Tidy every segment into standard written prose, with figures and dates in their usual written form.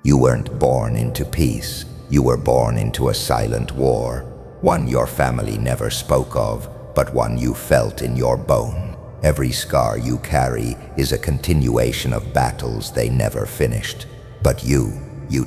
You weren't born into peace. You were born into a silent war, one your family never spoke of, but one you felt in your bone. Every scar you carry is a continuation of battles they never finished. But you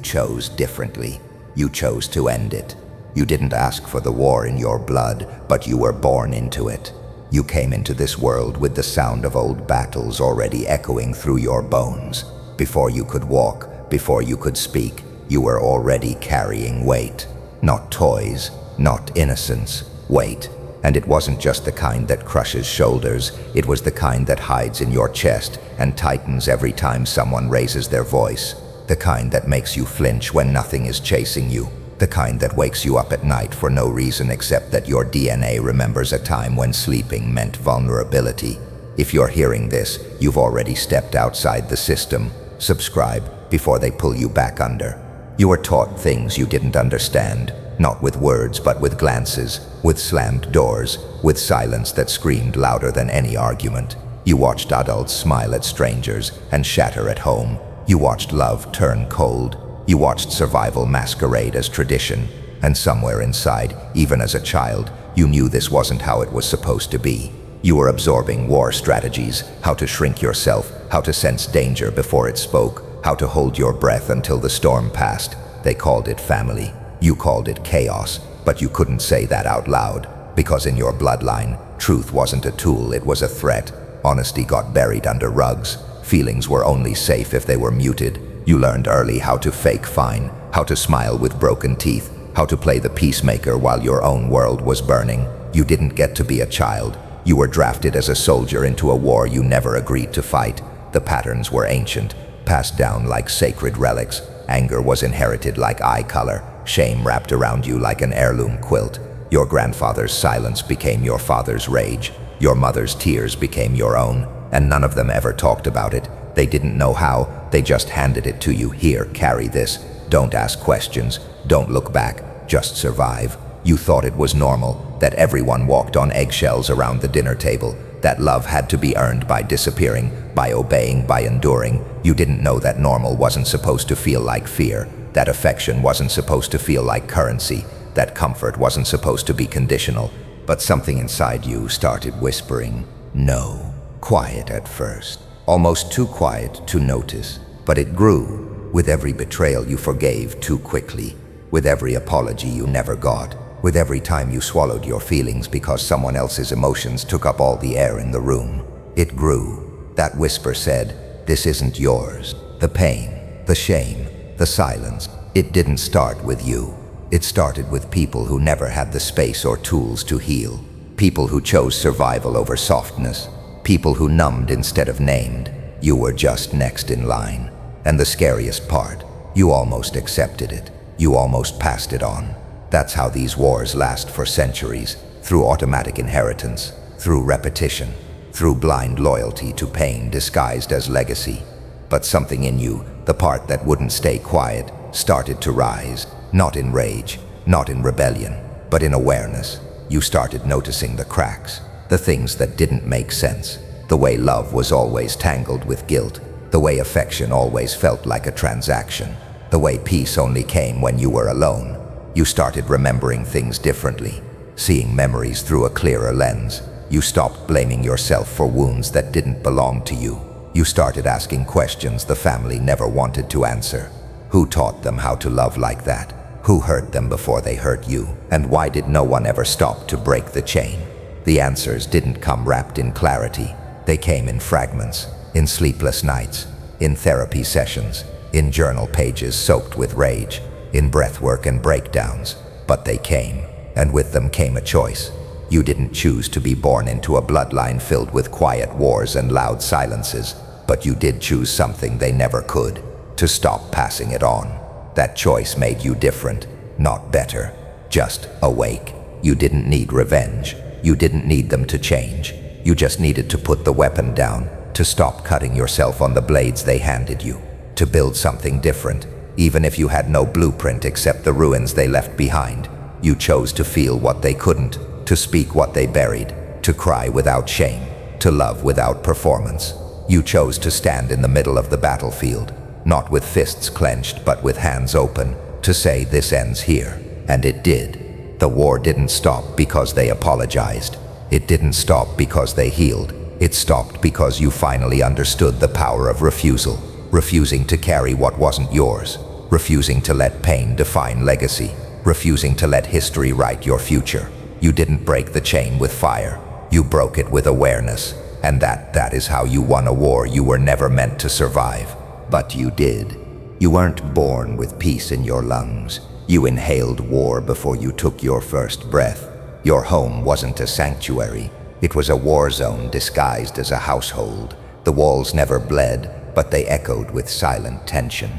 chose differently. You chose to end it. You didn't ask for the war in your blood, but you were born into it. You came into this world with the sound of old battles already echoing through your bones. Before you could walk, before you could speak, you were already carrying weight. Not toys, not innocence, weight. And it wasn't just the kind that crushes shoulders, it was the kind that hides in your chest and tightens every time someone raises their voice. The kind that makes you flinch when nothing is chasing you. The kind that wakes you up at night for no reason except that your DNA remembers a time when sleeping meant vulnerability. If you're hearing this, you've already stepped outside the system. Subscribe before they pull you back under. You were taught things you didn't understand, not with words but with glances, with slammed doors, with silence that screamed louder than any argument. You watched adults smile at strangers and shatter at home. You watched love turn cold. You watched survival masquerade as tradition. And somewhere inside, even as a child, you knew this wasn't how it was supposed to be. You were absorbing war strategies, how to shrink yourself, how to sense danger before it spoke, how to hold your breath until the storm passed. They called it family. You called it chaos, but you couldn't say that out loud, because in your bloodline, truth wasn't a tool, it was a threat. Honesty got buried under rugs. Feelings were only safe if they were muted. You learned early how to fake fine, how to smile with broken teeth, how to play the peacemaker while your own world was burning. You didn't get to be a child. You were drafted as a soldier into a war you never agreed to fight. The patterns were ancient, passed down like sacred relics. Anger was inherited like eye color. Shame wrapped around you like an heirloom quilt. Your grandfather's silence became your father's rage. Your mother's tears became your own, and none of them ever talked about it. They didn't know how, they just handed it to you. Here, carry this. Don't ask questions, don't look back, just survive. You thought it was normal, that everyone walked on eggshells around the dinner table, that love had to be earned by disappearing, by obeying, by enduring. You didn't know that normal wasn't supposed to feel like fear, that affection wasn't supposed to feel like currency, that comfort wasn't supposed to be conditional. But something inside you started whispering, no. Quiet at first, almost too quiet to notice, but it grew. With every betrayal you forgave too quickly, with every apology you never got, with every time you swallowed your feelings because someone else's emotions took up all the air in the room. It grew. That whisper said, this isn't yours. The pain, the shame, the silence. It didn't start with you. It started with people who never had the space or tools to heal. People who chose survival over softness. People who numbed instead of named. You were just next in line. And the scariest part, you almost accepted it. You almost passed it on. That's how these wars last for centuries, through automatic inheritance, through repetition, through blind loyalty to pain disguised as legacy. But something in you, the part that wouldn't stay quiet, started to rise, not in rage, not in rebellion, but in awareness. You started noticing the cracks, the things that didn't make sense, the way love was always tangled with guilt, the way affection always felt like a transaction, the way peace only came when you were alone. You started remembering things differently, seeing memories through a clearer lens. You stopped blaming yourself for wounds that didn't belong to you. You started asking questions the family never wanted to answer. Who taught them how to love like that? Who hurt them before they hurt you? And why did no one ever stop to break the chain? The answers didn't come wrapped in clarity. They came in fragments, in sleepless nights, in therapy sessions, in journal pages soaked with rage, in breathwork and breakdowns. But they came, and with them came a choice. You didn't choose to be born into a bloodline filled with quiet wars and loud silences, but you did choose something they never could, to stop passing it on. That choice made you different, not better, just awake. You didn't need revenge. You didn't need them to change. You just needed to put the weapon down, to stop cutting yourself on the blades they handed you, to build something different, even if you had no blueprint except the ruins they left behind. You chose to feel what they couldn't, to speak what they buried, to cry without shame, to love without performance. You chose to stand in the middle of the battlefield, not with fists clenched, but with hands open, to say this ends here. And it did. The war didn't stop because they apologized. It didn't stop because they healed. It stopped because you finally understood the power of refusal, refusing to carry what wasn't yours, refusing to let pain define legacy, refusing to let history write your future. You didn't break the chain with fire. You broke it with awareness. And that is how you won a war you were never meant to survive. But you did. You weren't born with peace in your lungs. You inhaled war before you took your first breath. Your home wasn't a sanctuary. It was a war zone disguised as a household. The walls never bled, but they echoed with silent tension.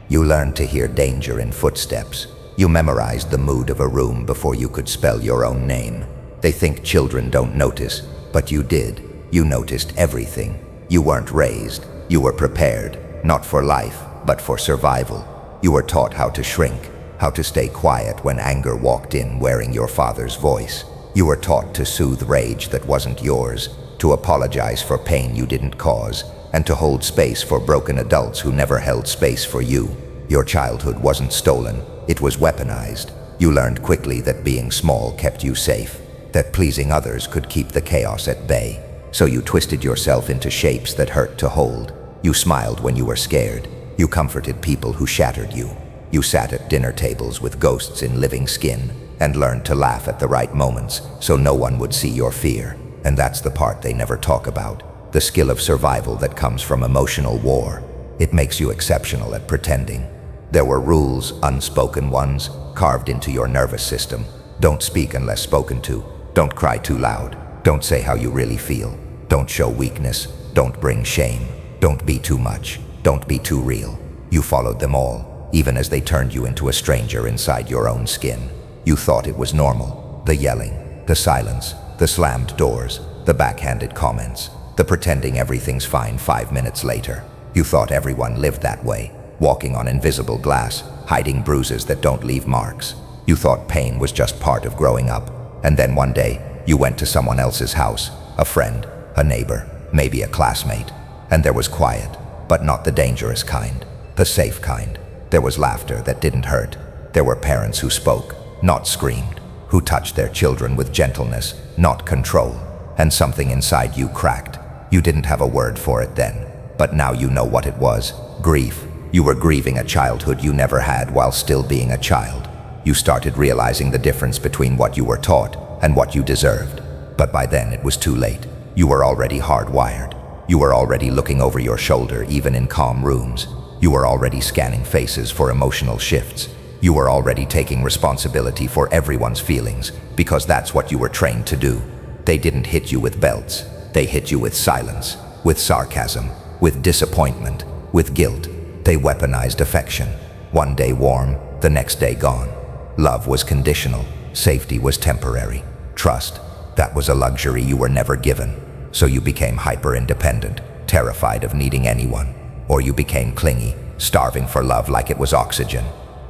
You learned to hear danger in footsteps. You memorized the mood of a room before you could spell your own name. They think children don't notice, but you did. You noticed everything. You weren't raised. You were prepared, not for life, but for survival. You were taught how to shrink, how to stay quiet when anger walked in wearing your father's voice. You were taught to soothe rage that wasn't yours, to apologize for pain you didn't cause, and to hold space for broken adults who never held space for you. Your childhood wasn't stolen, it was weaponized. You learned quickly that being small kept you safe, that pleasing others could keep the chaos at bay. So you twisted yourself into shapes that hurt to hold. You smiled when you were scared. You comforted people who shattered you. You sat at dinner tables with ghosts in living skin and learned to laugh at the right moments so no one would see your fear. And that's the part they never talk about, the skill of survival that comes from emotional war. It makes you exceptional at pretending. There were rules, unspoken ones, carved into your nervous system. Don't speak unless spoken to. Don't cry too loud. Don't say how you really feel. Don't show weakness. Don't bring shame. Don't be too much. Don't be too real. You followed them all, even as they turned you into a stranger inside your own skin. You thought it was normal. The yelling, the silence, the slammed doors, the backhanded comments, the pretending everything's fine 5 minutes later. You thought everyone lived that way, walking on invisible glass, hiding bruises that don't leave marks. You thought pain was just part of growing up. And then one day, you went to someone else's house, a friend, a neighbor, maybe a classmate, and there was quiet, but not the dangerous kind, the safe kind. There was laughter that didn't hurt. There were parents who spoke, not screamed, who touched their children with gentleness, not control. And something inside you cracked. You didn't have a word for it then, but now you know what it was. Grief. You were grieving a childhood you never had while still being a child. You started realizing the difference between what you were taught and what you deserved. But by then it was too late. You were already hardwired. You were already looking over your shoulder even in calm rooms. You were already scanning faces for emotional shifts. You were already taking responsibility for everyone's feelings because that's what you were trained to do. They didn't hit you with belts. They hit you with silence, with sarcasm, with disappointment, with guilt. They weaponized affection. One day warm, the next day gone. Love was conditional. Safety was temporary. Trust, that was a luxury you were never given. So you became hyper-independent, terrified of needing anyone. Or you became clingy, starving for love like it was oxygen.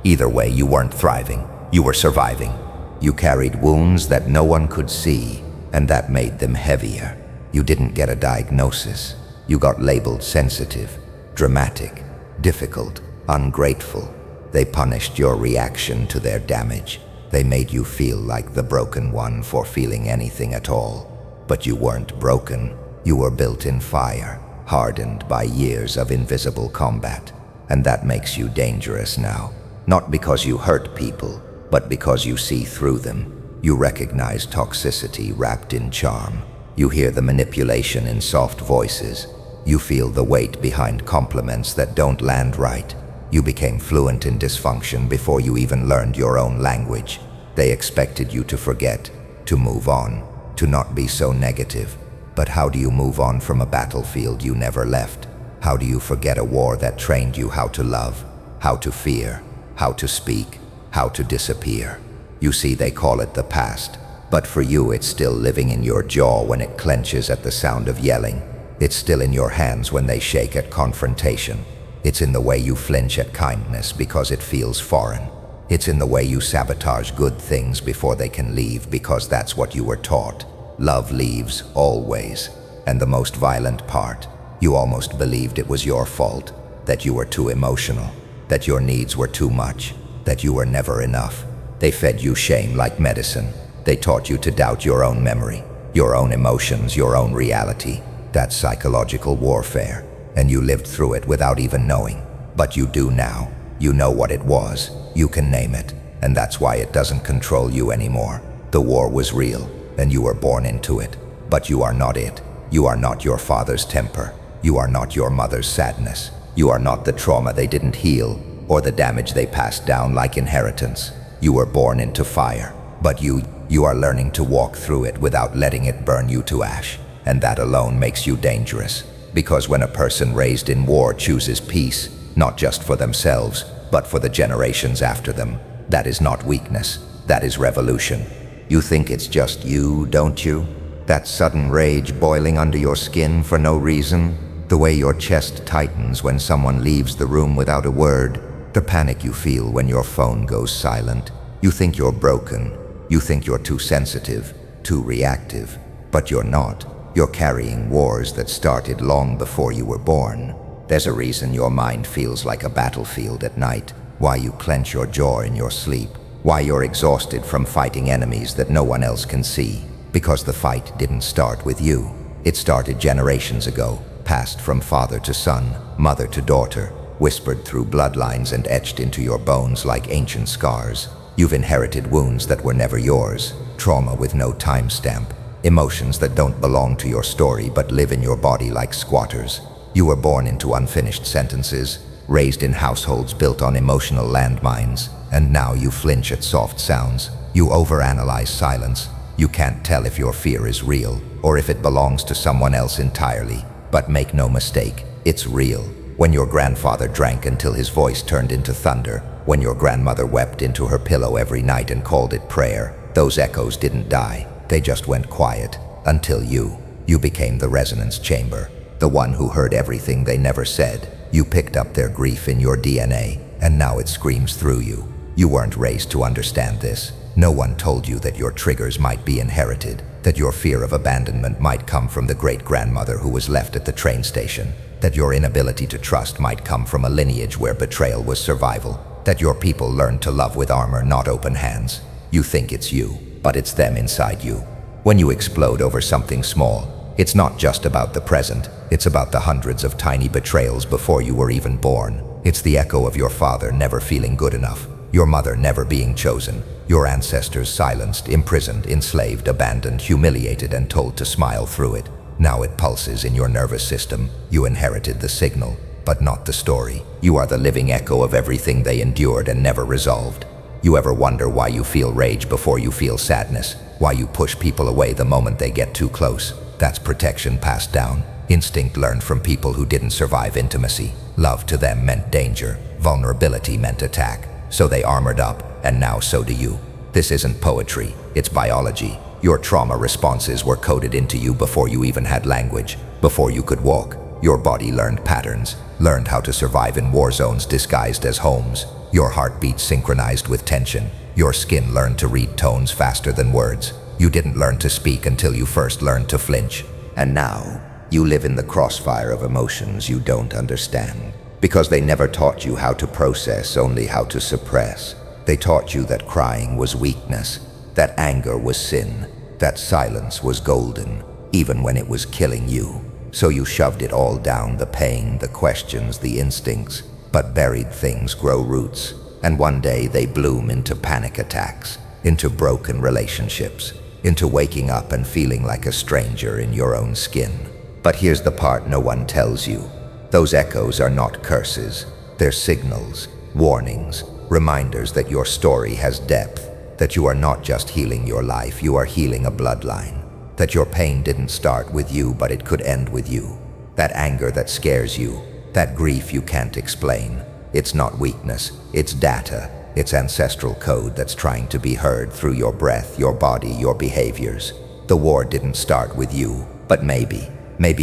Either way, you weren't thriving. You were surviving. You carried wounds that no one could see, and that made them heavier. You didn't get a diagnosis. You got labeled sensitive, dramatic, difficult, ungrateful. They punished your reaction to their damage. They made you feel like the broken one for feeling anything at all. But you weren't broken. You were built in fire, hardened by years of invisible combat. And that makes you dangerous now. Not because you hurt people, but because you see through them. You recognize toxicity wrapped in charm. You hear the manipulation in soft voices. You feel the weight behind compliments that don't land right. You became fluent in dysfunction before you even learned your own language. They expected you to forget, to move on, to not be so negative. But how do you move on from a battlefield you never left? How do you forget a war that trained you how to love, how to fear, how to speak, how to disappear? You see, they call it the past, but for you it's still living in your jaw when it clenches at the sound of yelling. It's still in your hands when they shake at confrontation. It's in the way you flinch at kindness because it feels foreign. It's in the way you sabotage good things before they can leave because that's what you were taught. Love leaves, always. And the most violent part, you almost believed it was your fault. that you were too emotional, that your needs were too much, that you were never enough. They fed you shame like medicine. They taught you to doubt your own memory, your own emotions, your own reality. That's psychological warfare, and you lived through it without even knowing. But you do now. You know what it was. You can name it, and that's why it doesn't control you anymore. The war was real, and you were born into it. But you are not it. You are not your father's temper. You are not your mother's sadness. You are not the trauma they didn't heal, or the damage they passed down like inheritance. You were born into fire, but you are learning to walk through it without letting it burn you to ash. And that alone makes you dangerous. Because when a person raised in war chooses peace, not just for themselves, but for the generations after them, that is not weakness, that is revolution. You think it's just you, don't you? That sudden rage boiling under your skin for no reason, the way your chest tightens when someone leaves the room without a word, the panic you feel when your phone goes silent. You think you're broken, you think you're too sensitive, too reactive, but you're not. You're carrying wars that started long before you were born. There's a reason your mind feels like a battlefield at night, why you clench your jaw in your sleep, why you're exhausted from fighting enemies that no one else can see. Because the fight didn't start with you. It started generations ago, passed from father to son, mother to daughter, whispered through bloodlines and etched into your bones like ancient scars. You've inherited wounds that were never yours, trauma with no timestamp, emotions that don't belong to your story but live in your body like squatters. You were born into unfinished sentences, raised in households built on emotional landmines, and now you flinch at soft sounds. You overanalyze silence. You can't tell if your fear is real or if it belongs to someone else entirely. But make no mistake, it's real. When your grandfather drank until his voice turned into thunder, when your grandmother wept into her pillow every night and called it prayer, those echoes didn't die. They just went quiet until you became the resonance chamber. The one who heard everything they never said. You picked up their grief in your DNA, and now it screams through you. You weren't raised to understand this. No one told you that your triggers might be inherited, that your fear of abandonment might come from the great-grandmother who was left at the train station, that your inability to trust might come from a lineage where betrayal was survival, that your people learned to love with armor, not open hands. You think it's you, but it's them inside you. When you explode over something small, it's not just about the present, it's about the hundreds of tiny betrayals before you were even born. It's the echo of your father never feeling good enough, your mother never being chosen, your ancestors silenced, imprisoned, enslaved, abandoned, humiliated, and told to smile through it. Now it pulses in your nervous system. You inherited the signal, but not the story. You are the living echo of everything they endured and never resolved. You ever wonder why you feel rage before you feel sadness? Why you push people away the moment they get too close? That's protection passed down. Instinct learned from people who didn't survive intimacy. Love to them meant danger. Vulnerability meant attack. So they armored up, and now so do you. This isn't poetry, it's biology. Your trauma responses were coded into you before you even had language. Before you could walk, your body learned patterns, learned how to survive in war zones disguised as homes. Your heartbeat synchronized with tension. Your skin learned to read tones faster than words. You didn't learn to speak until you first learned to flinch. And now, you live in the crossfire of emotions you don't understand. Because they never taught you how to process, only how to suppress. They taught you that crying was weakness, that anger was sin, that silence was golden, even when it was killing you. So you shoved it all down, the pain, the questions, the instincts. But buried things grow roots, and one day they bloom into panic attacks, into broken relationships, into waking up and feeling like a stranger in your own skin. But here's the part no one tells you. Those echoes are not curses. They're signals, warnings, reminders that your story has depth, that you are not just healing your life, you are healing a bloodline, that your pain didn't start with you, but it could end with you. That anger that scares you, that grief you can't explain, it's not weakness, it's data, it's ancestral code that's trying to be heard through your breath, your body, your behaviors. The war didn't start with you, but maybe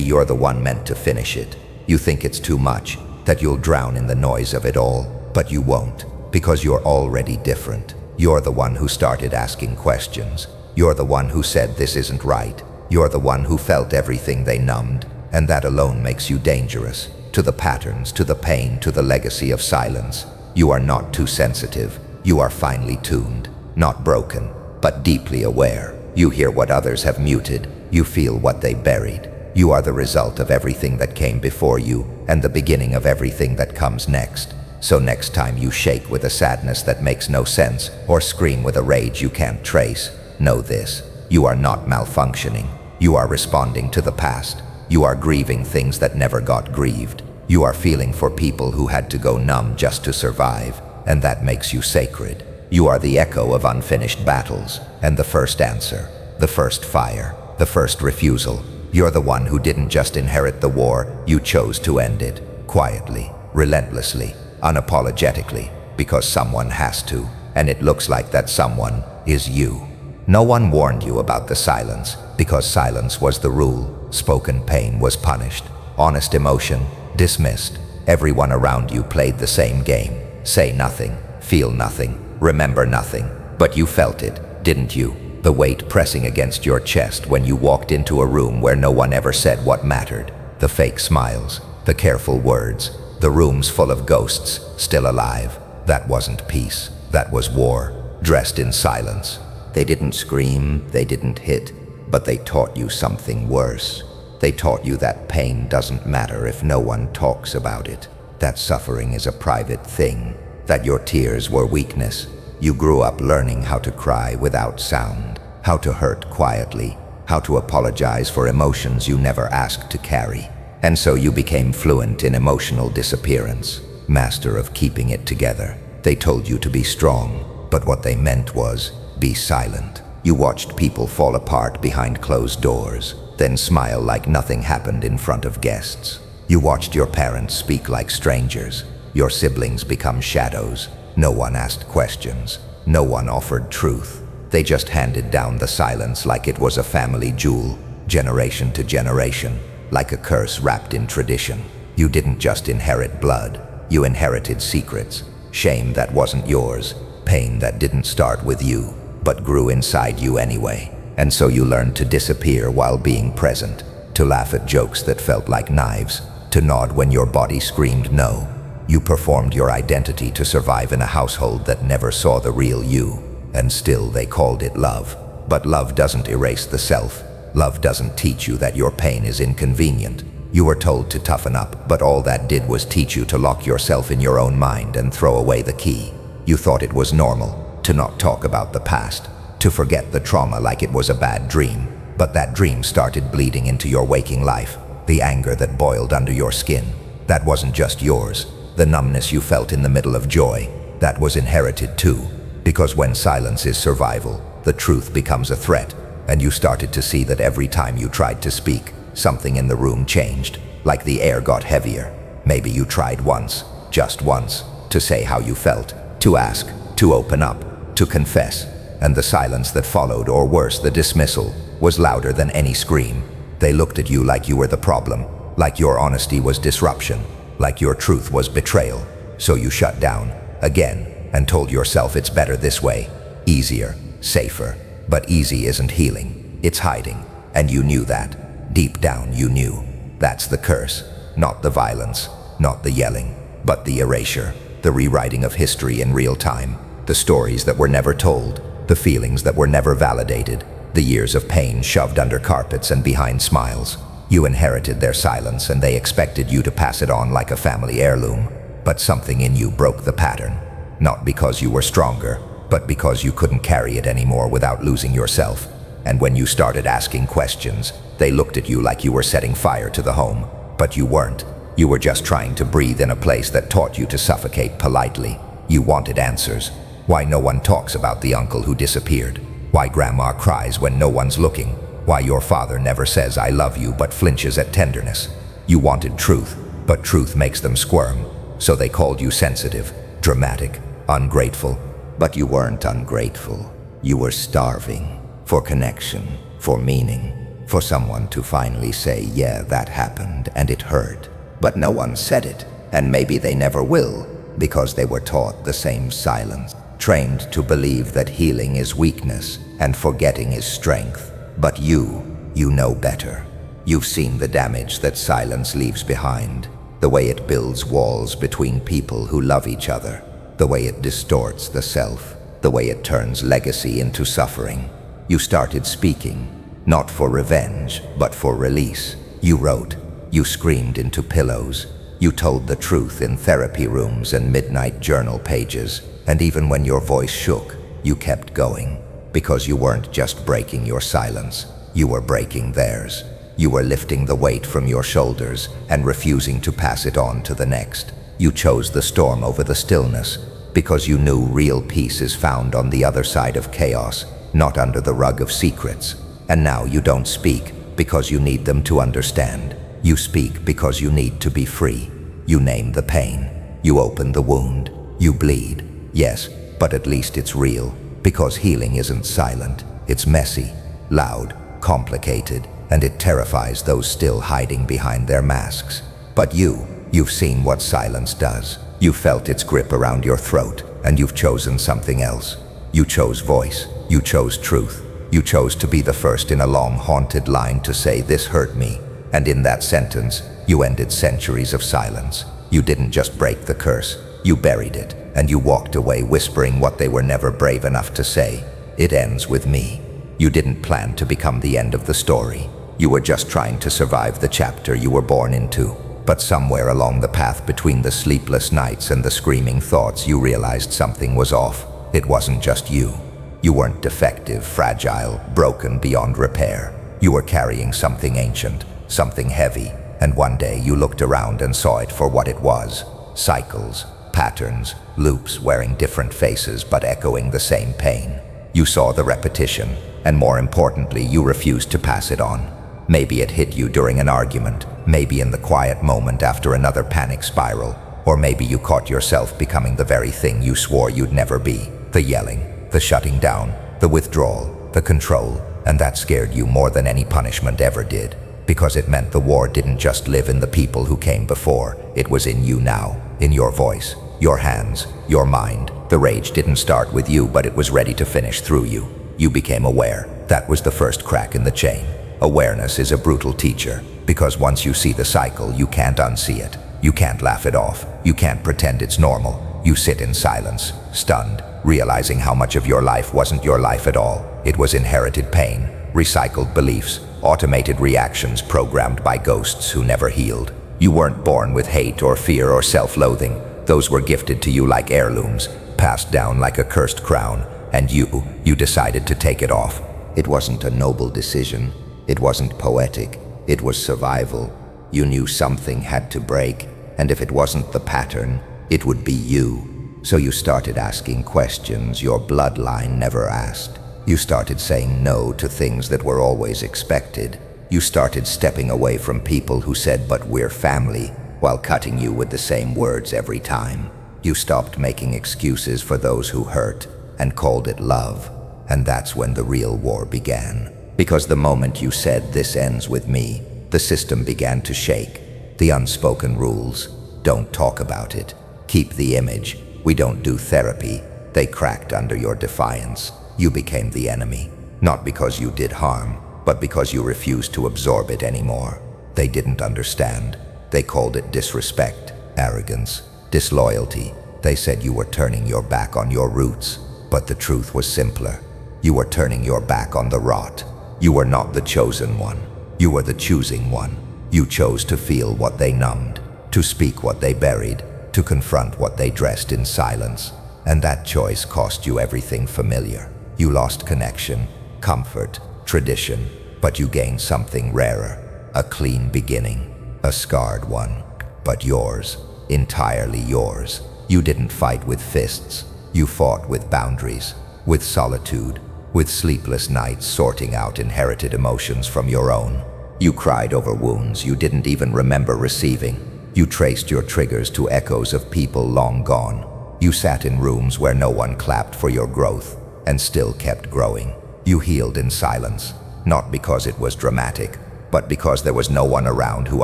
you're the one meant to finish it. You think it's too much, that you'll drown in the noise of it all, but you won't, because you're already different. You're the one who started asking questions. You're the one who said this isn't right. You're the one who felt everything they numbed, and that alone makes you dangerous. to the patterns, to the pain, to the legacy of silence. You are not too sensitive. You are finely tuned, not broken, but deeply aware. You hear what others have muted. You feel what they buried. You are the result of everything that came before you and the beginning of everything that comes next. So next time you shake with a sadness that makes no sense or scream with a rage you can't trace, know this: you are not malfunctioning. You are responding to the past. You are grieving things that never got grieved. You are feeling for people who had to go numb just to survive, and that makes you sacred. You are the echo of unfinished battles, and the first answer, the first fire, the first refusal. You're the one who didn't just inherit the war, you chose to end it. Quietly, relentlessly, unapologetically, because someone has to, and it looks like that someone is you. No one warned you about the silence, because silence was the rule. Spoken pain was punished. Honest emotion, dismissed. Everyone around you played the same game. Say nothing, feel nothing, remember nothing. But you felt it, didn't you? The weight pressing against your chest when you walked into a room where no one ever said what mattered. The fake smiles, the careful words, the rooms full of ghosts, still alive. That wasn't peace, that was war, dressed in silence. They didn't scream, they didn't hit, but they taught you something worse. They taught you that pain doesn't matter if no one talks about it, that suffering is a private thing, that your tears were weakness. You grew up learning how to cry without sound, how to hurt quietly, how to apologize for emotions you never asked to carry. And so you became fluent in emotional disappearance, master of keeping it together. They told you to be strong, but what they meant was, be silent. You watched people fall apart behind closed doors, then smile like nothing happened in front of guests. You watched your parents speak like strangers, your siblings become shadows. No one asked questions. No one offered truth. They just handed down the silence like it was a family jewel, generation to generation, like a curse wrapped in tradition. You didn't just inherit blood. You inherited secrets, shame that wasn't yours, pain that didn't start with you, but grew inside you anyway. And so you learned to disappear while being present, to laugh at jokes that felt like knives, to nod when your body screamed no. You performed your identity to survive in a household that never saw the real you, and still they called it love. But love doesn't erase the self. Love doesn't teach you that your pain is inconvenient. You were told to toughen up, but all that did was teach you to lock yourself in your own mind and throw away the key. You thought it was normal to not talk about the past, to forget the trauma like it was a bad dream. But that dream started bleeding into your waking life. The anger that boiled under your skin, that wasn't just yours. The numbness you felt in the middle of joy, that was inherited too. Because when silence is survival, the truth becomes a threat, and you started to see that every time you tried to speak, something in the room changed, like the air got heavier. Maybe you tried once, just once, to say how you felt, to ask, to open up, to confess, and the silence that followed, or worse, the dismissal, was louder than any scream. They looked at you like you were the problem, like your honesty was disruption, like your truth was betrayal. So you shut down, again, and told yourself it's better this way, easier, safer. But easy isn't healing, it's hiding, and you knew that. Deep down you knew. That's the curse, not the violence, not the yelling, but the erasure, the rewriting of history in real time, the stories that were never told, the feelings that were never validated, the years of pain shoved under carpets and behind smiles. You inherited their silence, and they expected you to pass it on like a family heirloom. But something in you broke the pattern, not because you were stronger, but because you couldn't carry it anymore without losing yourself. And when you started asking questions, they looked at you like you were setting fire to the home. But you weren't. You were just trying to breathe in a place that taught you to suffocate politely. You wanted answers. Why no one talks about the uncle who disappeared? Why grandma cries when no one's looking? Why your father never says I love you but flinches at tenderness? You wanted truth, but truth makes them squirm. So they called you sensitive, dramatic, ungrateful. But you weren't ungrateful. You were starving for connection, for meaning, for someone to finally say, yeah, that happened and it hurt. But no one said it, and maybe they never will, because they were taught the same silence, trained to believe that healing is weakness and forgetting is strength. But you know better. You've seen the damage that silence leaves behind. the way it builds walls between people who love each other, the way it distorts the self, the way it turns legacy into suffering. You started speaking, not for revenge, but for release. You wrote, you screamed into pillows, you told the truth in therapy rooms and midnight journal pages, and even when your voice shook, you kept going, because you weren't just breaking your silence, you were breaking theirs. You were lifting the weight from your shoulders and refusing to pass it on to the next. You chose the storm over the stillness, because you knew real peace is found on the other side of chaos, not under the rug of secrets. And now you don't speak because you need them to understand. You speak because you need to be free. You name the pain. You open the wound. You bleed. Yes, but at least it's real, because healing isn't silent. It's messy, loud, complicated, and it terrifies those still hiding behind their masks. But you've seen what silence does. You've felt its grip around your throat, and you've chosen something else. You chose voice. You chose truth. You chose to be the first in a long, haunted line to say, "This hurt me." And in that sentence, you ended centuries of silence. You didn't just break the curse. You buried it, and you walked away whispering what they were never brave enough to say. It ends with me. You didn't plan to become the end of the story. You were just trying to survive the chapter you were born into. But somewhere along the path between the sleepless nights and the screaming thoughts, you realized something was off. It wasn't just you. You weren't defective, fragile, broken beyond repair. You were carrying something ancient, something heavy, and one day you looked around and saw it for what it was. Cycles, patterns, loops wearing different faces but echoing the same pain. You saw the repetition, and more importantly, you refused to pass it on. Maybe it hit you during an argument, maybe in the quiet moment after another panic spiral, or maybe you caught yourself becoming the very thing you swore you'd never be. The yelling, the shutting down, the withdrawal, the control, and that scared you more than any punishment ever did, because it meant the war didn't just live in the people who came before, it was in you now, in your voice, your hands, your mind. The rage didn't start with you, but it was ready to finish through you. You became aware. That was the first crack in the chain. Awareness is a brutal teacher, because once you see the cycle, you can't unsee it. You can't laugh it off. You can't pretend it's normal. You sit in silence, stunned, realizing how much of your life wasn't your life at all. It was inherited pain, recycled beliefs, automated reactions programmed by ghosts who never healed. You weren't born with hate or fear or self-loathing. Those were gifted to you like heirlooms, passed down like a cursed crown, and you decided to take it off. It wasn't a noble decision. It wasn't poetic. It was survival. You knew something had to break, and if it wasn't the pattern, it would be you. So you started asking questions your bloodline never asked. You started saying no to things that were always expected. You started stepping away from people who said, "But we're family," while cutting you with the same words every time. You stopped making excuses for those who hurt and called it love. And that's when the real war began. Because the moment you said, "This ends with me," the system began to shake. The unspoken rules, "Don't talk about it. Keep the image. We don't do therapy," they cracked under your defiance. You became the enemy, not because you did harm, but because you refused to absorb it anymore. They didn't understand. They called it disrespect, arrogance, disloyalty. They said you were turning your back on your roots, but the truth was simpler. You were turning your back on the rot. You were not the chosen one. You were the choosing one. You chose to feel what they numbed, to speak what they buried, to confront what they dressed in silence. And that choice cost you everything familiar. You lost connection, comfort, tradition, but you gained something rarer, a clean beginning, a scarred one, but yours, entirely yours. You didn't fight with fists. You fought with boundaries, with solitude, with sleepless nights sorting out inherited emotions from your own. You cried over wounds you didn't even remember receiving. You traced your triggers to echoes of people long gone. You sat in rooms where no one clapped for your growth, and still kept growing. You healed in silence, not because it was dramatic, but because there was no one around who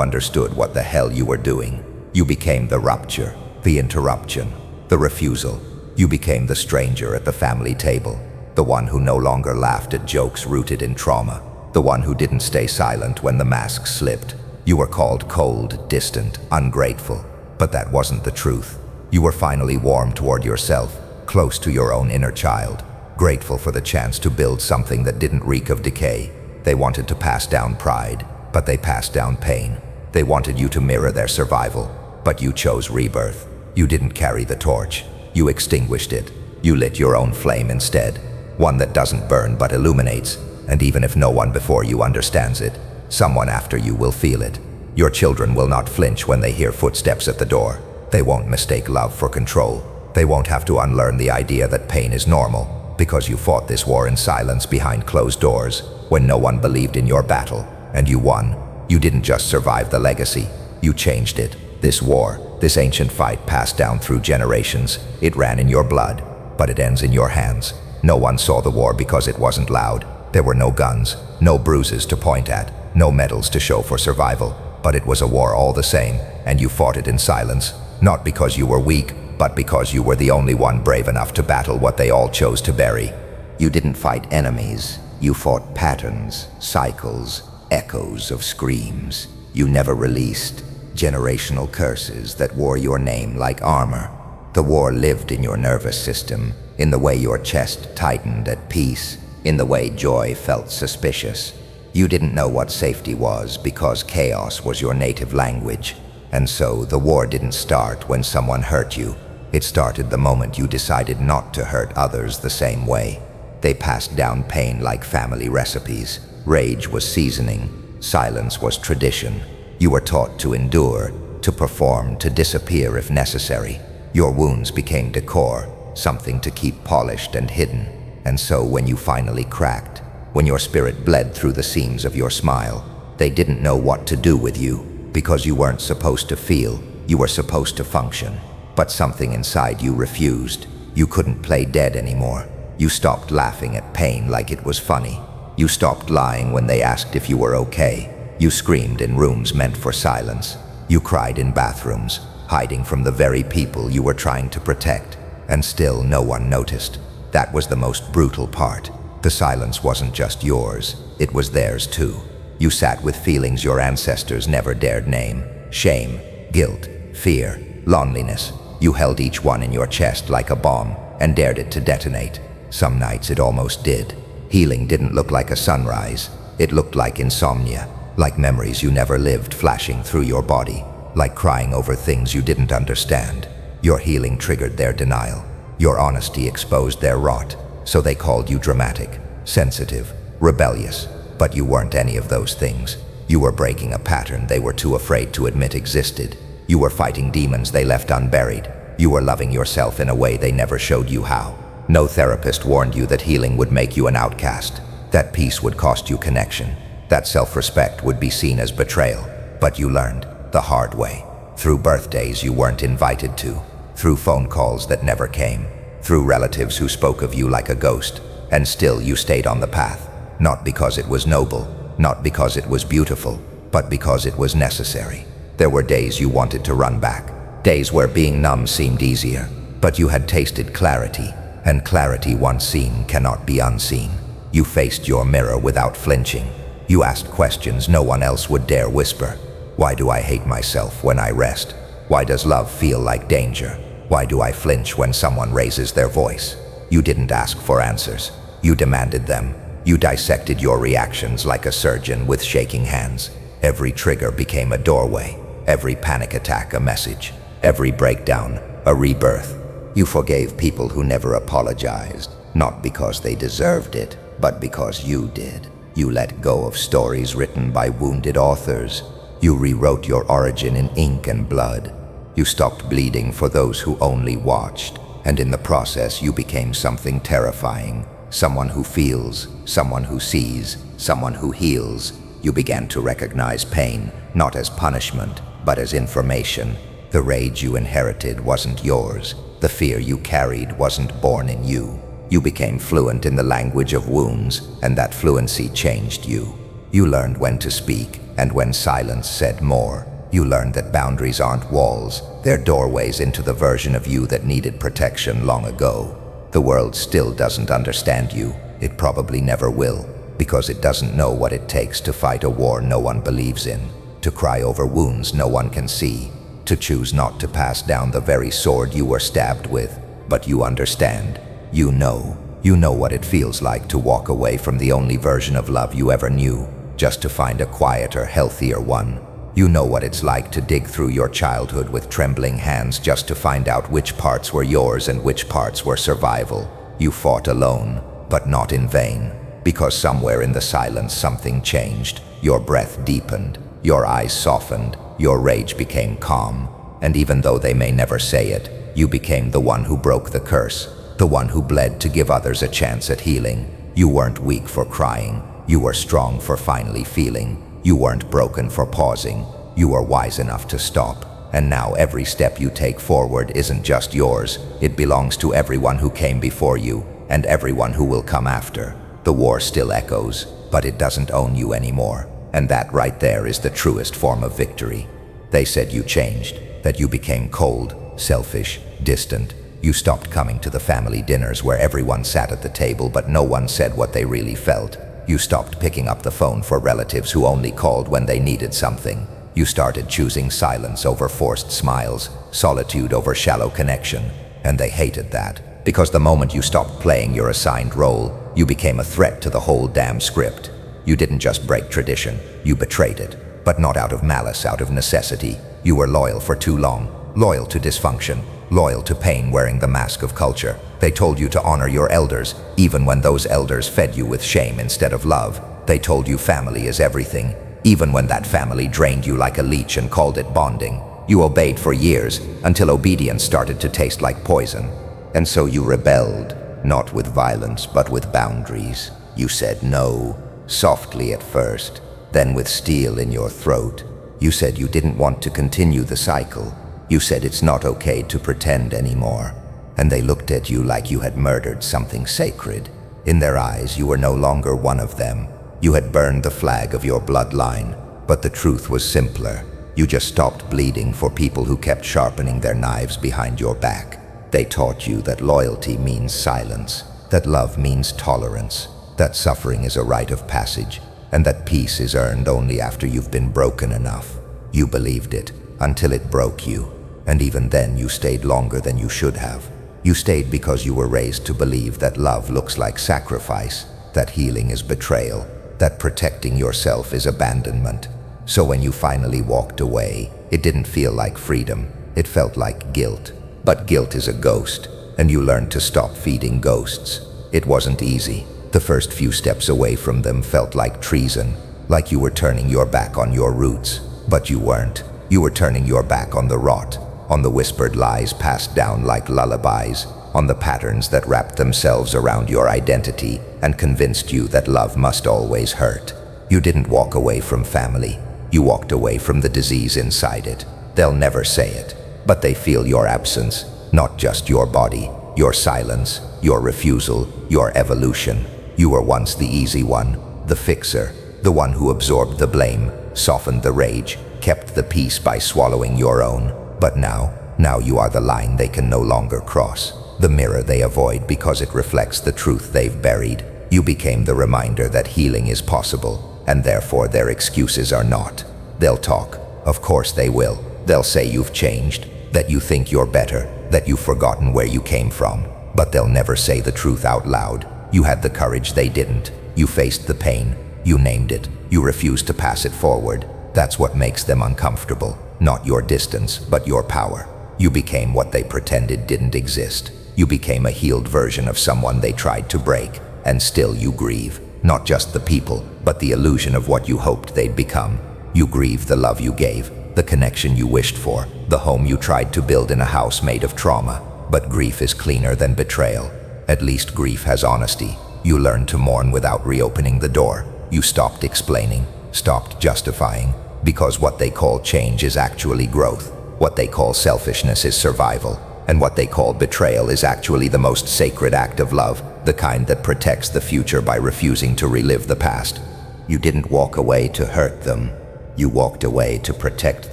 understood what the hell you were doing. You became the rupture, the interruption, the refusal. You became the stranger at the family table, the one who no longer laughed at jokes rooted in trauma, the one who didn't stay silent when the mask slipped. You were called cold, distant, ungrateful, but that wasn't the truth. You were finally warm toward yourself, close to your own inner child, grateful for the chance to build something that didn't reek of decay. They wanted to pass down pride, but they passed down pain. They wanted you to mirror their survival, but you chose rebirth. You didn't carry the torch. You extinguished it. You lit your own flame instead, one that doesn't burn but illuminates, and even if no one before you understands it, someone after you will feel it. Your children will not flinch when they hear footsteps at the door. They won't mistake love for control. They won't have to unlearn the idea that pain is normal, because you fought this war in silence behind closed doors, when no one believed in your battle, and you won. You didn't just survive the legacy, you changed it. This war, this ancient fight passed down through generations. It ran in your blood, but it ends in your hands. No one saw the war because it wasn't loud. There were no guns, no bruises to point at, no medals to show for survival. But it was a war all the same, and you fought it in silence, not because you were weak, but because you were the only one brave enough to battle what they all chose to bury. You didn't fight enemies. You fought patterns, cycles, echoes of screams. You never released generational curses that wore your name like armor. The war lived in your nervous system, in the way your chest tightened at peace, in the way joy felt suspicious. You didn't know what safety was because chaos was your native language. And so the war didn't start when someone hurt you. It started the moment you decided not to hurt others the same way. They passed down pain like family recipes. Rage was seasoning. Silence was tradition. You were taught to endure, to perform, to disappear if necessary. Your wounds became decor, something to keep polished and hidden. And so when you finally cracked, when your spirit bled through the seams of your smile, they didn't know what to do with you, because you weren't supposed to feel, you were supposed to function. But something inside you refused. You couldn't play dead anymore. You stopped laughing at pain like it was funny. You stopped lying when they asked if you were okay. You screamed in rooms meant for silence. You cried in bathrooms, hiding from the very people you were trying to protect. And still no one noticed. That was the most brutal part. The silence wasn't just yours, it was theirs too. You sat with feelings your ancestors never dared name. Shame, guilt, fear, loneliness. You held each one in your chest like a bomb and dared it to detonate. Some nights it almost did. Healing didn't look like a sunrise. It looked like insomnia, like memories you never lived flashing through your body, like crying over things you didn't understand. Your healing triggered their denial. Your honesty exposed their rot, so they called you dramatic, sensitive, rebellious. But you weren't any of those things. You were breaking a pattern they were too afraid to admit existed. You were fighting demons they left unburied. You were loving yourself in a way they never showed you how. No therapist warned you that healing would make you an outcast, that peace would cost you connection, that self-respect would be seen as betrayal. But you learned the hard way, through birthdays you weren't invited to, through phone calls that never came, through relatives who spoke of you like a ghost. And still you stayed on the path, not because it was noble, not because it was beautiful, but because it was necessary. There were days you wanted to run back, days where being numb seemed easier, but you had tasted clarity, and clarity once seen cannot be unseen. You faced your mirror without flinching. You asked questions no one else would dare whisper. Why do I hate myself when I rest? Why does love feel like danger? Why do I flinch when someone raises their voice? You didn't ask for answers. You demanded them. You dissected your reactions like a surgeon with shaking hands. Every trigger became a doorway. Every panic attack a message. Every breakdown a rebirth. You forgave people who never apologized, not because they deserved it, but because you did. You let go of stories written by wounded authors. You rewrote your origin in ink and blood. You stopped bleeding for those who only watched, and in the process you became something terrifying. Someone who feels, someone who sees, someone who heals. You began to recognize pain, not as punishment, but as information. The rage you inherited wasn't yours. The fear you carried wasn't born in you. You became fluent in the language of wounds, and that fluency changed you. You learned when to speak, and when silence said more. You learned that boundaries aren't walls, they're doorways into the version of you that needed protection long ago. The world still doesn't understand you. It probably never will, because it doesn't know what it takes to fight a war no one believes in. to cry over wounds no one can see, to choose not to pass down the very sword you were stabbed with. But you understand. You know what it feels like to walk away from the only version of love you ever knew, just to find a quieter, healthier one. You know what it's like to dig through your childhood with trembling hands just to find out which parts were yours and which parts were survival. You fought alone, but not in vain, because somewhere in the silence something changed. Your breath deepened, your eyes softened, your rage became calm, and even though they may never say it, you became the one who broke the curse, the one who bled to give others a chance at healing. You weren't weak for crying, you were strong for finally feeling. You weren't broken for pausing, you were wise enough to stop. And now every step you take forward isn't just yours, it belongs to everyone who came before you, and everyone who will come after. The war still echoes, but it doesn't own you anymore. And that right there is the truest form of victory. They said you changed, that you became cold, selfish, distant. You stopped coming to the family dinners where everyone sat at the table but no one said what they really felt. You stopped picking up the phone for relatives who only called when they needed something. You started choosing silence over forced smiles, solitude over shallow connection. And they hated that, because the moment you stopped playing your assigned role, you became a threat to the whole damn script. You didn't just break tradition, you betrayed it. But not out of malice, out of necessity. You were loyal for too long, loyal to dysfunction, loyal to pain wearing the mask of culture. They told you to honor your elders, even when those elders fed you with shame instead of love. They told you family is everything, even when that family drained you like a leech and called it bonding. You obeyed for years, until obedience started to taste like poison. And so you rebelled, not with violence, but with boundaries. You said no, softly at first, then with steel in your throat. You said you didn't want to continue the cycle. You said it's not okay to pretend anymore. And they looked at you like you had murdered something sacred. In their eyes, you were no longer one of them. You had burned the flag of your bloodline. But the truth was simpler. You just stopped bleeding for people who kept sharpening their knives behind your back. They taught you that loyalty means silence, that love means tolerance, that suffering is a rite of passage, and that peace is earned only after you've been broken enough. You believed it, until it broke you. And even then you stayed longer than you should have. You stayed because you were raised to believe that love looks like sacrifice, that healing is betrayal, that protecting yourself is abandonment. So when you finally walked away, it didn't feel like freedom, it felt like guilt. But guilt is a ghost, and you learned to stop feeding ghosts. It wasn't easy. The first few steps away from them felt like treason, like you were turning your back on your roots. But you weren't. You were turning your back on the rot, on the whispered lies passed down like lullabies, on the patterns that wrapped themselves around your identity and convinced you that love must always hurt. You didn't walk away from family. You walked away from the disease inside it. They'll never say it, but they feel your absence, not just your body, your silence, your refusal, your evolution. You were once the easy one, the fixer, the one who absorbed the blame, softened the rage, kept the peace by swallowing your own. But now you are the line they can no longer cross, the mirror they avoid because it reflects the truth they've buried. You became the reminder that healing is possible, and therefore their excuses are not. They'll talk, of course they will. They'll say you've changed, that you think you're better, that you've forgotten where you came from. But they'll never say the truth out loud. You had the courage they didn't. You faced the pain. You named it. You refused to pass it forward. That's what makes them uncomfortable. Not your distance, but your power. You became what they pretended didn't exist. You became a healed version of someone they tried to break. And still you grieve. Not just the people, but the illusion of what you hoped they'd become. You grieve the love you gave, the connection you wished for, the home you tried to build in a house made of trauma. But grief is cleaner than betrayal. At least grief has honesty. You learned to mourn without reopening the door. You stopped explaining, stopped justifying, because what they call change is actually growth. What they call selfishness is survival. And what they call betrayal is actually the most sacred act of love, the kind that protects the future by refusing to relive the past. You didn't walk away to hurt them. You walked away to protect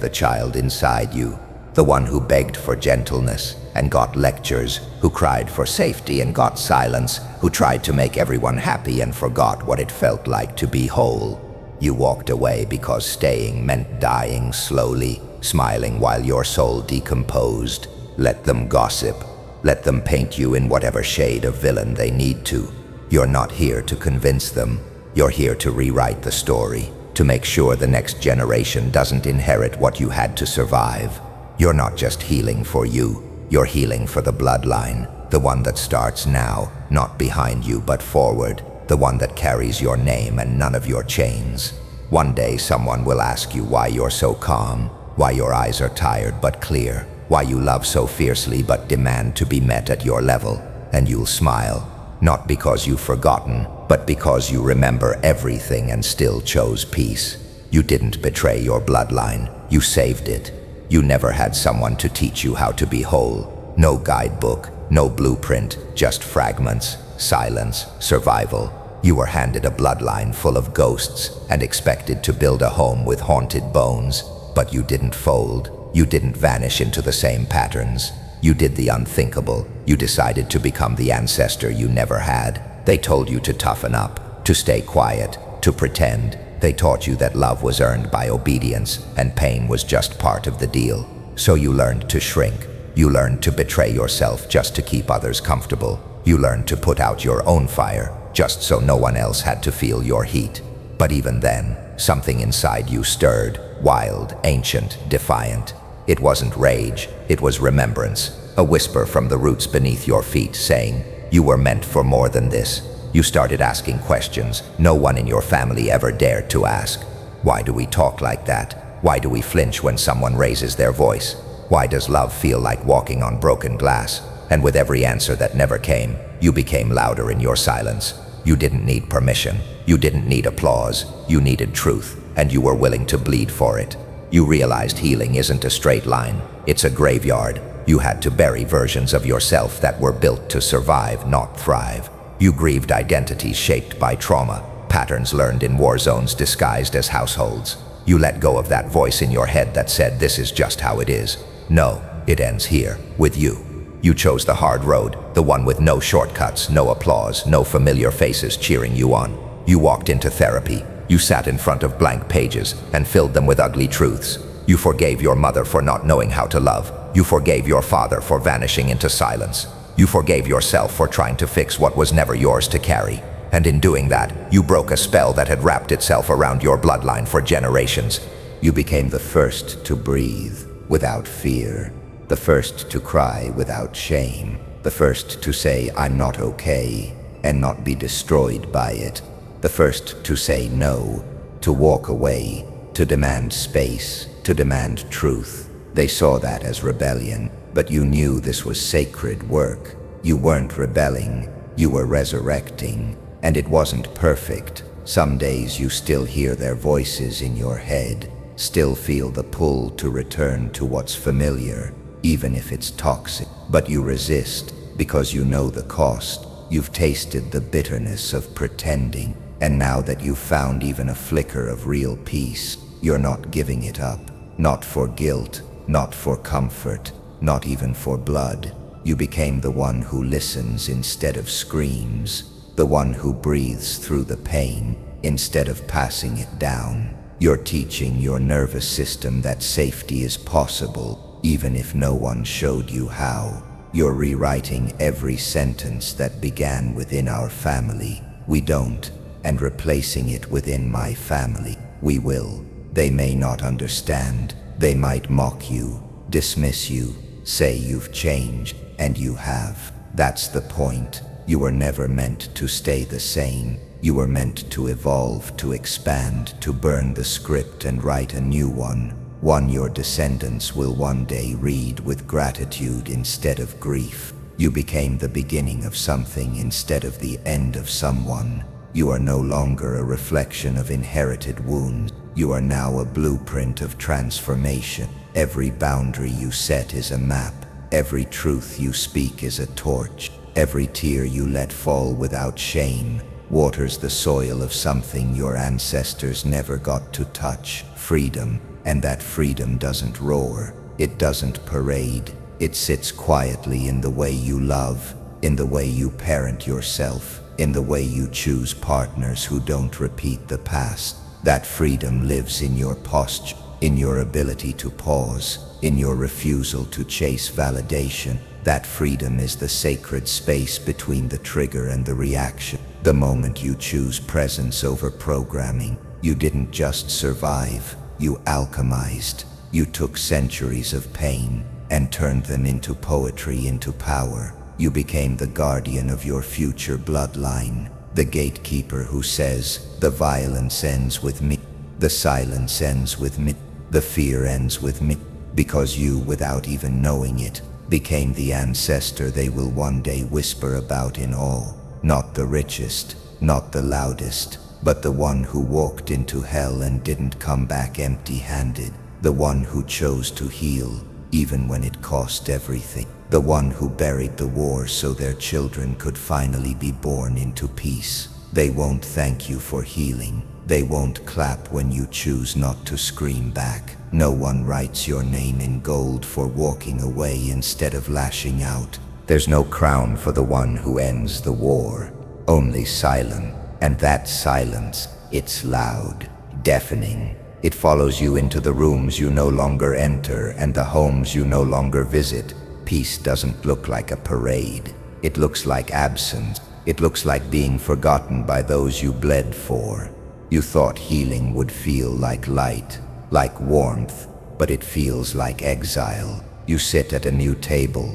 the child inside you, the one who begged for gentleness and got lectures, who cried for safety and got silence, who tried to make everyone happy and forgot what it felt like to be whole. You walked away because staying meant dying slowly, smiling while your soul decomposed. Let them gossip. Let them paint you in whatever shade of villain they need to. You're not here to convince them. You're here to rewrite the story, to make sure the next generation doesn't inherit what you had to survive. You're not just healing for you. You're healing for the bloodline, the one that starts now, not behind you but forward, the one that carries your name and none of your chains. One day someone will ask you why you're so calm, why your eyes are tired but clear, why you love so fiercely but demand to be met at your level, and you'll smile, not because you've forgotten, but because you remember everything and still chose peace. You didn't betray your bloodline, you saved it. You never had someone to teach you how to be whole. No guidebook, no blueprint, just fragments, silence, survival. You were handed a bloodline full of ghosts and expected to build a home with haunted bones. But you didn't fold. You didn't vanish into the same patterns. You did the unthinkable. You decided to become the ancestor you never had. They told you to toughen up, to stay quiet, to pretend. They taught you that love was earned by obedience and pain was just part of the deal. So you learned to shrink. You learned to betray yourself just to keep others comfortable. You learned to put out your own fire just so no one else had to feel your heat. But even then, something inside you stirred, wild, ancient, defiant. It wasn't rage, it was remembrance, a whisper from the roots beneath your feet saying, you were meant for more than this. You started asking questions no one in your family ever dared to ask. Why do we talk like that? Why do we flinch when someone raises their voice? Why does love feel like walking on broken glass? And with every answer that never came, you became louder in your silence. You didn't need permission. You didn't need applause. You needed truth, and you were willing to bleed for it. You realized healing isn't a straight line. It's a graveyard. You had to bury versions of yourself that were built to survive, not thrive. You grieved identities shaped by trauma, patterns learned in war zones disguised as households. You let go of that voice in your head that said this is just how it is. No, it ends here, with you. You chose the hard road, the one with no shortcuts, no applause, no familiar faces cheering you on. You walked into therapy. You sat in front of blank pages and filled them with ugly truths. You forgave your mother for not knowing how to love. You forgave your father for vanishing into silence. You forgave yourself for trying to fix what was never yours to carry. And in doing that, you broke a spell that had wrapped itself around your bloodline for generations. You became the first to breathe without fear, the first to cry without shame, the first to say, I'm not okay, and not be destroyed by it, the first to say no, to walk away, to demand space, to demand truth. They saw that as rebellion, but you knew this was sacred work. You weren't rebelling, you were resurrecting, and it wasn't perfect. Some days you still hear their voices in your head, still feel the pull to return to what's familiar, even if it's toxic. But you resist because you know the cost. You've tasted the bitterness of pretending, and now that you've found even a flicker of real peace, you're not giving it up. Not for guilt, not for comfort, not even for blood. You became the one who listens instead of screams, the one who breathes through the pain instead of passing it down. You're teaching your nervous system that safety is possible, even if no one showed you how. You're rewriting every sentence that began within our family. We don't, and replacing it within my family. We will. They may not understand. They might mock you, dismiss you, say you've changed, and you have. That's the point. You were never meant to stay the same. You were meant to evolve, to expand, to burn the script and write a new one. One your descendants will one day read with gratitude instead of grief. You became the beginning of something instead of the end of someone. You are no longer a reflection of inherited wounds. You are now a blueprint of transformation. Every boundary you set is a map. Every truth you speak is a torch. Every tear you let fall without shame waters the soil of something your ancestors never got to touch. Freedom. And that freedom doesn't roar. It doesn't parade. It sits quietly in the way you love, in the way you parent yourself, in the way you choose partners who don't repeat the past. That freedom lives in your posture, in your ability to pause, in your refusal to chase validation. That freedom is the sacred space between the trigger and the reaction. The moment you choose presence over programming, you didn't just survive, you alchemized. You took centuries of pain and turned them into poetry, into power. You became the guardian of your future bloodline, the gatekeeper who says, the violence ends with me, the silence ends with me, the fear ends with me, because you, without even knowing it, became the ancestor they will one day whisper about in awe. Not the richest, not the loudest, but the one who walked into hell and didn't come back empty-handed. The one who chose to heal, even when it cost everything. The one who buried the war so their children could finally be born into peace. They won't thank you for healing. They won't clap when you choose not to scream back. No one writes your name in gold for walking away instead of lashing out. There's no crown for the one who ends the war. Only silence. And that silence, it's loud, deafening. It follows you into the rooms you no longer enter and the homes you no longer visit. Peace doesn't look like a parade. It looks like absence. It looks like being forgotten by those you bled for. You thought healing would feel like light, like warmth, but it feels like exile. You sit at a new table,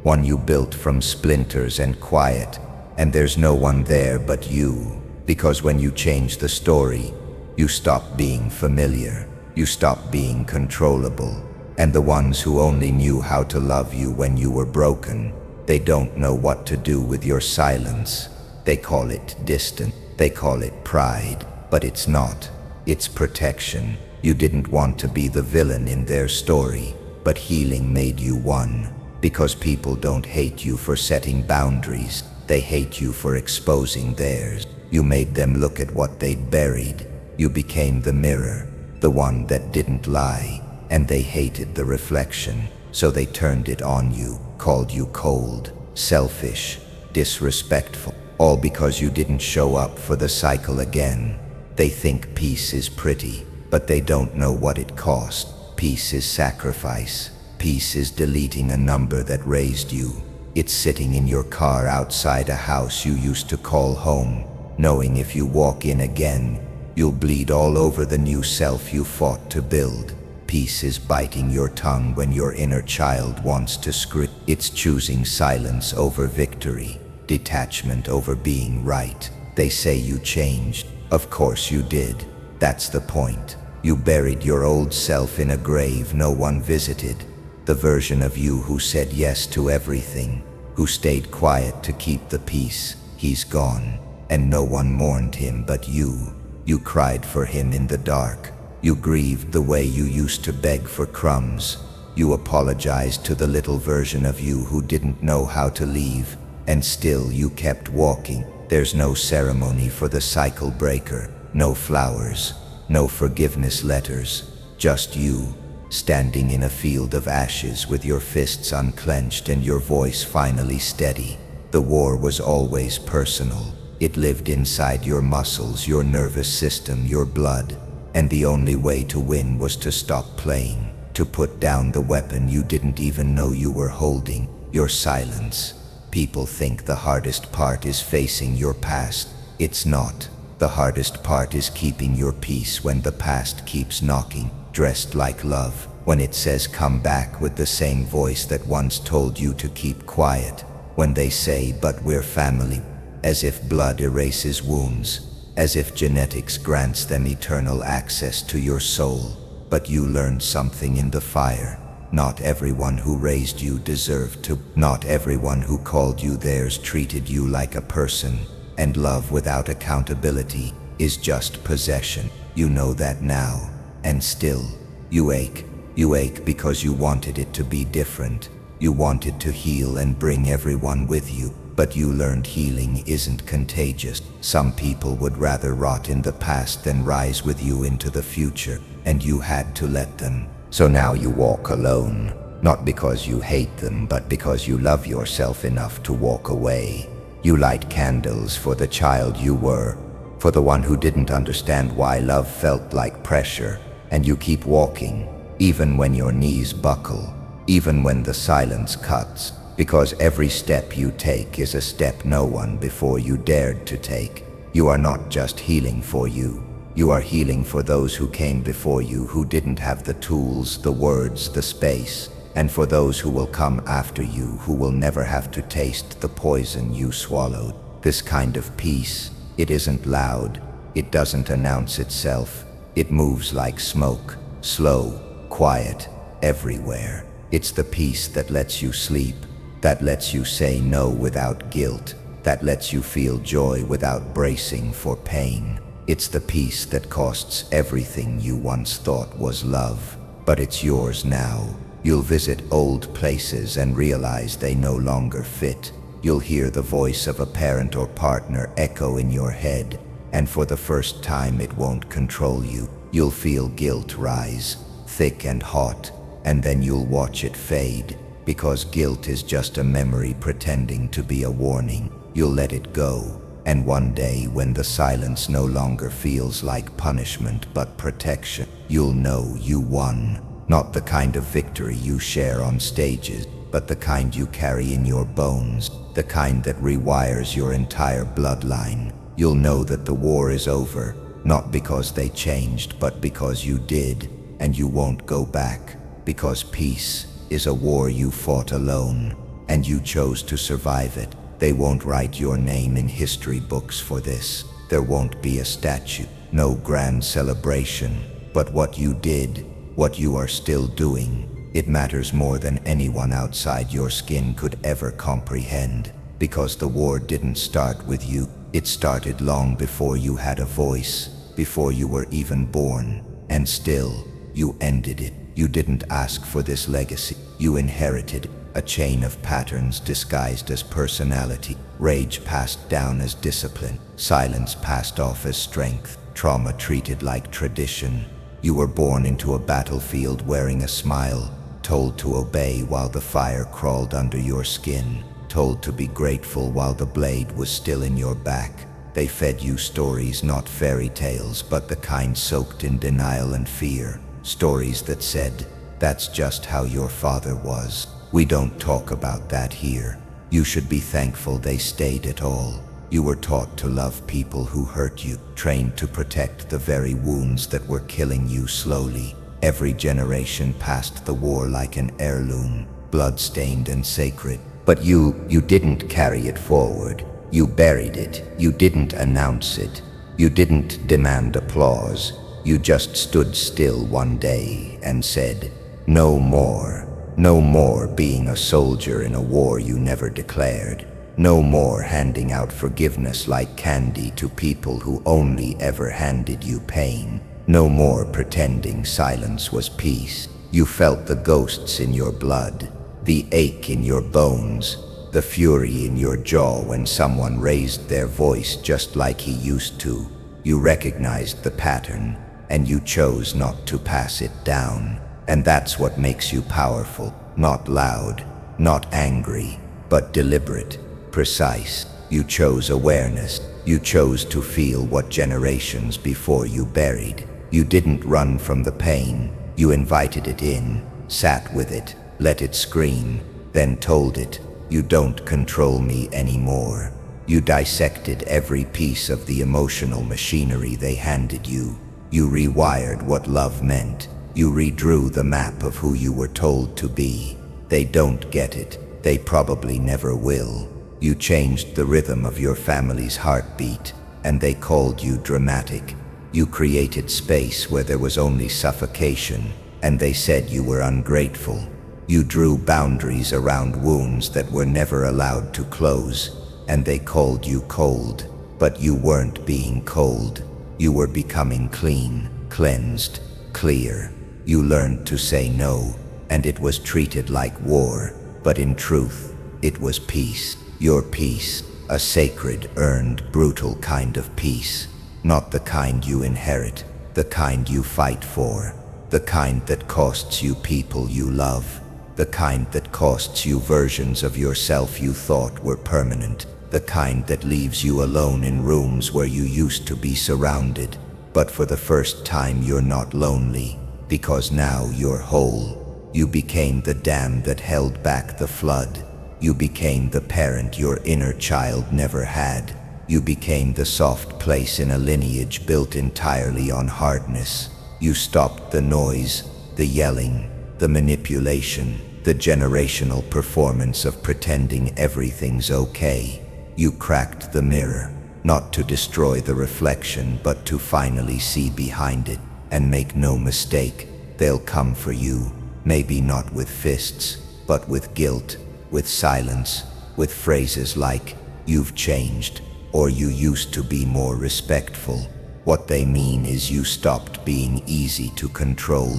one you built from splinters and quiet, and there's no one there but you. Because when you change the story, you stop being familiar, you stop being controllable, and the ones who only knew how to love you when you were broken, they don't know what to do with your silence. They call it distant, they call it pride, but it's not. It's protection. You didn't want to be the villain in their story, but healing made you one. Because people don't hate you for setting boundaries, they hate you for exposing theirs. You made them look at what they'd buried. You became the mirror, the one that didn't lie, and they hated the reflection, so they turned it on you, called you cold, selfish, disrespectful, all because you didn't show up for the cycle again. They think peace is pretty, but they don't know what it cost. Peace is sacrifice. Peace is deleting a number that raised you. It's sitting in your car outside a house you used to call home, knowing if you walk in again, you'll bleed all over the new self you fought to build. Peace is biting your tongue when your inner child wants to scream. It's choosing silence over victory, detachment over being right. They say you changed. Of course you did. That's the point. You buried your old self in a grave no one visited. The version of you who said yes to everything, who stayed quiet to keep the peace. He's gone, and no one mourned him but you. You cried for him in the dark. You grieved the way you used to beg for crumbs. You apologized to the little version of you who didn't know how to leave, and still you kept walking. There's no ceremony for the cycle breaker, no flowers, no forgiveness letters, just you, standing in a field of ashes with your fists unclenched and your voice finally steady. The war was always personal. It lived inside your muscles, your nervous system, your blood. And the only way to win was to stop playing, to put down the weapon you didn't even know you were holding, your silence. People think the hardest part is facing your past. It's not. The hardest part is keeping your peace when the past keeps knocking, dressed like love, when it says come back with the same voice that once told you to keep quiet, when they say, but we're family, as if blood erases wounds, as if genetics grants them eternal access to your soul. But you learned something in the fire. Not everyone who raised you deserved to. Not everyone who called you theirs treated you like a person. And love without accountability is just possession. You know that now. And still, you ache. You ache because you wanted it to be different. You wanted to heal and bring everyone with you. But you learned healing isn't contagious. Some people would rather rot in the past than rise with you into the future, and you had to let them. So now you walk alone, not because you hate them, but because you love yourself enough to walk away. You light candles for the child you were, for the one who didn't understand why love felt like pressure, and you keep walking, even when your knees buckle, even when the silence cuts, because every step you take is a step no one before you dared to take. You are not just healing for you. You are healing for those who came before you, who didn't have the tools, the words, the space, and for those who will come after you, who will never have to taste the poison you swallowed. This kind of peace, it isn't loud, it doesn't announce itself, it moves like smoke, slow, quiet, everywhere. It's the peace that lets you sleep, that lets you say no without guilt, that lets you feel joy without bracing for pain. It's the peace that costs everything you once thought was love, but it's yours now. You'll visit old places and realize they no longer fit. You'll hear the voice of a parent or partner echo in your head, and for the first time it won't control you. You'll feel guilt rise, thick and hot, and then you'll watch it fade, because guilt is just a memory pretending to be a warning. You'll let it go, and one day when the silence no longer feels like punishment but protection, you'll know you won. Not the kind of victory you share on stages, but the kind you carry in your bones, the kind that rewires your entire bloodline. You'll know that the war is over, not because they changed, but because you did, and you won't go back, because peace is a war you fought alone, and you chose to survive it. They won't write your name in history books for this. There won't be a statue, no grand celebration, but what you did, what you are still doing, it matters more than anyone outside your skin could ever comprehend, because the war didn't start with you. It started long before you had a voice, before you were even born, and still, you ended it. You didn't ask for this legacy. You inherited a chain of patterns disguised as personality, rage passed down as discipline, silence passed off as strength, trauma treated like tradition. You were born into a battlefield wearing a smile, told to obey while the fire crawled under your skin, told to be grateful while the blade was still in your back. They fed you stories, not fairy tales, but the kind soaked in denial and fear. Stories that said, that's just how your father was. We don't talk about that here. You should be thankful they stayed at all. You were taught to love people who hurt you, trained to protect the very wounds that were killing you slowly. Every generation passed the war like an heirloom, blood-stained and sacred. But you didn't carry it forward. You buried it. You didn't announce it. You didn't demand applause. You just stood still one day and said, no more. No more being a soldier in a war you never declared. No more handing out forgiveness like candy to people who only ever handed you pain. No more pretending silence was peace. You felt the ghosts in your blood, the ache in your bones, the fury in your jaw when someone raised their voice just like he used to. You recognized the pattern, and you chose not to pass it down. And that's what makes you powerful. Not loud, not angry, but deliberate, precise. You chose awareness. You chose to feel what generations before you buried. You didn't run from the pain. You invited it in, sat with it, let it scream, then told it, you don't control me anymore. You dissected every piece of the emotional machinery they handed you. You rewired what love meant. You redrew the map of who you were told to be. They don't get it. They probably never will. You changed the rhythm of your family's heartbeat, and they called you dramatic. You created space where there was only suffocation, and they said you were ungrateful. You drew boundaries around wounds that were never allowed to close, and they called you cold. But you weren't being cold. You were becoming clean, cleansed, clear. You learned to say no, and it was treated like war, but in truth, it was peace. Your peace, a sacred, earned, brutal kind of peace. Not the kind you inherit, the kind you fight for, the kind that costs you people you love, the kind that costs you versions of yourself you thought were permanent, the kind that leaves you alone in rooms where you used to be surrounded. But for the first time you're not lonely, because now you're whole. You became the dam that held back the flood. You became the parent your inner child never had. You became the soft place in a lineage built entirely on hardness. You stopped the noise, the yelling, the manipulation, the generational performance of pretending everything's okay. You cracked the mirror, not to destroy the reflection, but to finally see behind it. And make no mistake, they'll come for you, maybe not with fists, but with guilt, with silence, with phrases like, "You've changed," or "You used to be more respectful." What they mean is you stopped being easy to control.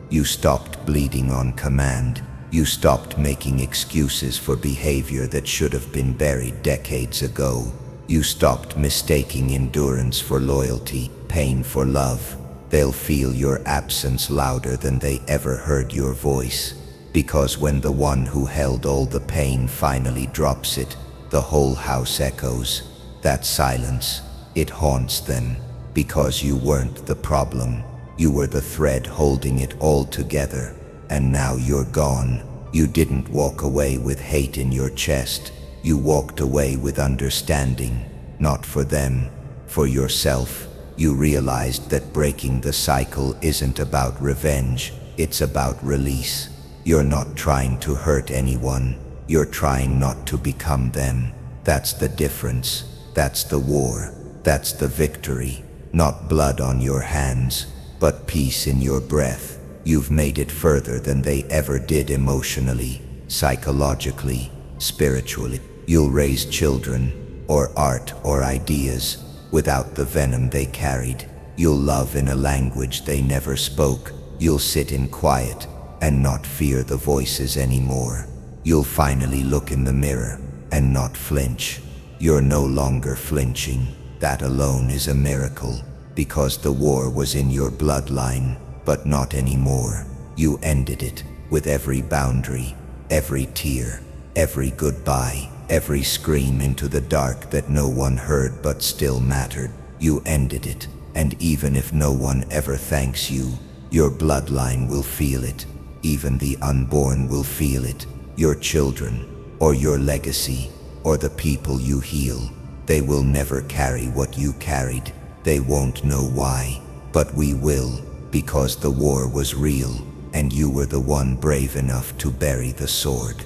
You stopped bleeding on command. You stopped making excuses for behavior that should have been buried decades ago. You stopped mistaking endurance for loyalty, pain for love. They'll feel your absence louder than they ever heard your voice. Because when the one who held all the pain finally drops it, the whole house echoes. That silence, it haunts them. Because you weren't the problem. You were the thread holding it all together. And now you're gone. You didn't walk away with hate in your chest. You walked away with understanding. Not for them, for yourself. You realized that breaking the cycle isn't about revenge. It's about release. You're not trying to hurt anyone. You're trying not to become them. That's the difference. That's the war. That's the victory. Not blood on your hands, but peace in your breath. You've made it further than they ever did emotionally, psychologically, spiritually. You'll raise children, or art, or ideas, without the venom they carried. You'll love in a language they never spoke. You'll sit in quiet and not fear the voices anymore. You'll finally look in the mirror and not flinch. You're no longer flinching. That alone is a miracle, because the war was in your bloodline, but not anymore. You ended it with every boundary, every tear, every goodbye, every scream into the dark that no one heard but still mattered. You ended it, and even if no one ever thanks you, your bloodline will feel it. Even the unborn will feel it. Your children, or your legacy, or the people you heal. They will never carry what you carried. They won't know why, but we will, because the war was real, and you were the one brave enough to bury the sword.